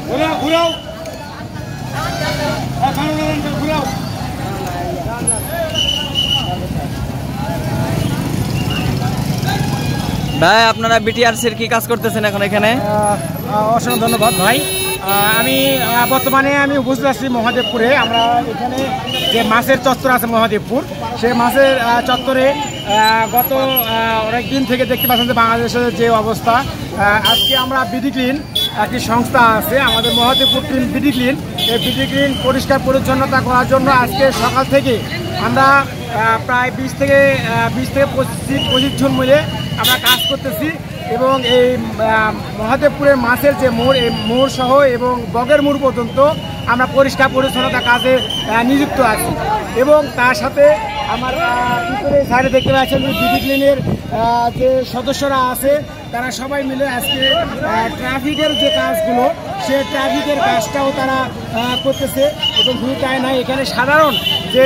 ঘুরাও ঘুরাও। ভাই আপনারা বিটিআরসির কি কাজ করতেছেন এখন এখানে? অসংখ্য ধন্যবাদ ভাই। আমি বর্তমানে উপস্থিত আছি মহাদেবপুরে। আমরা এখানে যে মাছের চত্বর আছে মহাদেবপুর, সেই মাছের চত্বরে গত অনেক দিন থেকে দেখতে পাচ্ছেন যে বাংলাদেশের যে অবস্থা। আজকে আমরা বিডি ক্লিন একটি সংস্থা আছে আমাদের মহাদেবপুর ক্লিন, বিডি ক্লিন। এই বিডি ক্লিন পরিষ্কার পরিচ্ছন্নতা করার জন্য আজকে সকাল থেকে আমরা প্রায় 20 থেকে 25 জন মিলে আমরা কাজ করতেছি এবং এই মহাদেবপুরের মাছের যে মোড়, এই মোড় সহ এবং বগের মোড় পর্যন্ত আমরা পরিষ্কার পরিচ্ছন্নতা কাজে নিযুক্ত আছি। এবং তার সাথে আমার ভিতরে সাইডে দেখতে পাচ্ছেন যে বিডি ক্লিনের যে সদস্যরা আছে তারা সবাই মিলে আজকে ট্রাফিকের যে কাজগুলো, সে ট্রাফিকের কাজটাও তারা করতেছে। এবং শুধু তাই নয়, এখানে সাধারণ যে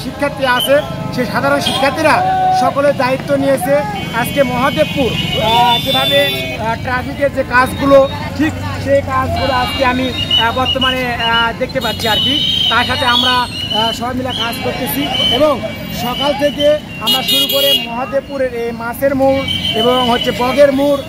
শিক্ষার্থী আছে সেই সাধারণ শিক্ষার্থীরা সকলের দায়িত্ব নিয়েছে আজকে মহাদেবপুর যেভাবে ট্রাফিকের যে কাজগুলো, ঠিক সেই কাজগুলো আজকে আমি বর্তমানে দেখতে পাচ্ছি আর কি। তার সাথে আমরা সবাই মিলে কাজ করতেছি এবং সকাল থেকে আমরা শুরু করে মহাদেবপুরের এই মাছের মোড় এবং বগের মোড়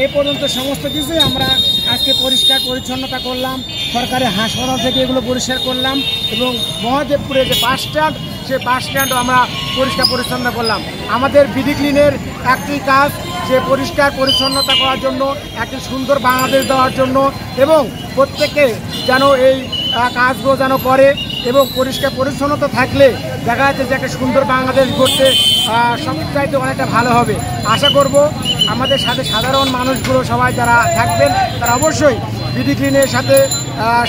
এ পর্যন্ত সমস্ত কিছুই আমরা আজকে পরিষ্কার পরিচ্ছন্নতা করলাম। সরকারি হাসপাতাল থেকে এগুলো পরিষ্কার করলাম এবং মহাদেবপুরে যে বাস স্ট্যান্ড, সেই বাস স্ট্যান্ডও আমরা পরিষ্কার পরিচ্ছন্ন করলাম। আমাদের বিডি ক্লিনের একটি কাজ যে পরিষ্কার পরিচ্ছন্নতা করার জন্য, একটি সুন্দর বাংলাদেশ দেওয়ার জন্য এবং প্রত্যেকে যেন এই কাজগুলো যেন করে এবং পরিষ্কার পরিচ্ছন্নতা থাকলে দেখা যাচ্ছে যে একটা সুন্দর বাংলাদেশ গড়তে সবচাইতে অনেকটা ভালো হবে। আশা করব আমাদের সাথে সাধারণ মানুষগুলো সবাই যারা থাকবেন তারা অবশ্যই বিডি ক্লিনের সাথে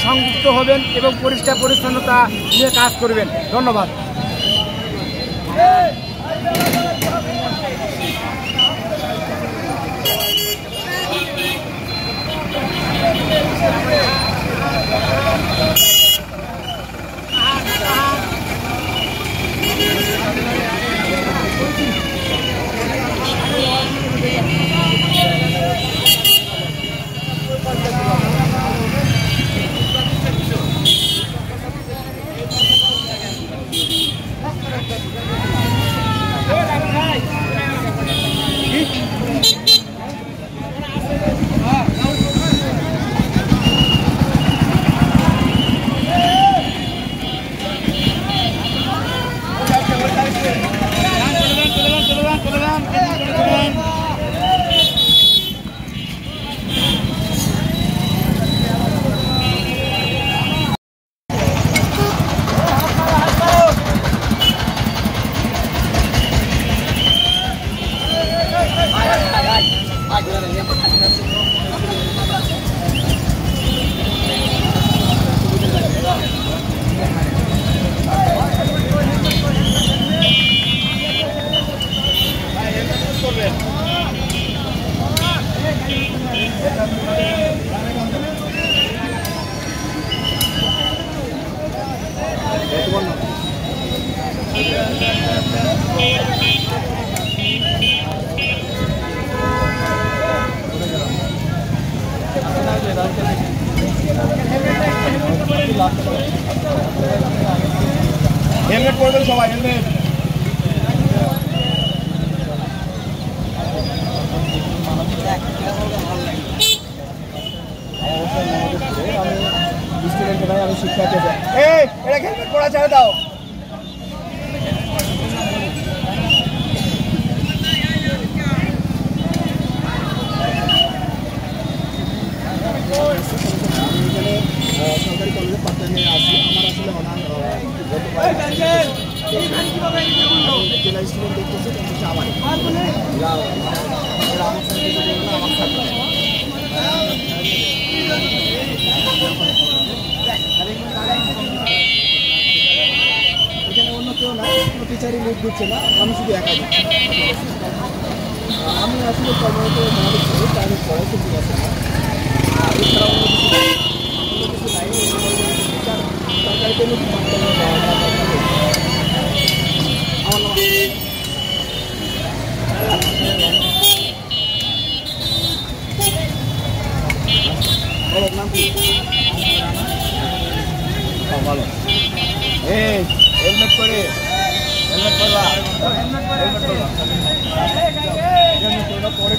সংযুক্ত হবেন এবং পরিষ্কার পরিচ্ছন্নতা নিয়ে কাজ করবেন। ধন্যবাদ। হেলমেট পরবেন সবাই, হেলমেট। আমি শিক্ষার্থী, এটা হেলমেট পরা ছেড়ে দাও। সরকারি কলেজের পাত্র নিয়ে আসি। আমার আসলে জেলা স্টুডেন্ট দেখতেছে, কিন্তু আমার আমার সাথে এখানে অন্য কেউ নাই, কোনো টিচারই লিড দিচ্ছে না, আমি শুধু একা দিচ্ছি। আমি আসলে কর্মরত মহাদেব করি, প্রাইভেট পড়াই, কিন্তু আছে না। এছাড়া অন্য কিছু নাই, সরকারি কোনো আমার নাম ভালো এই হেলমেট করে হেলমেট করবা হেলমেট করবা পরে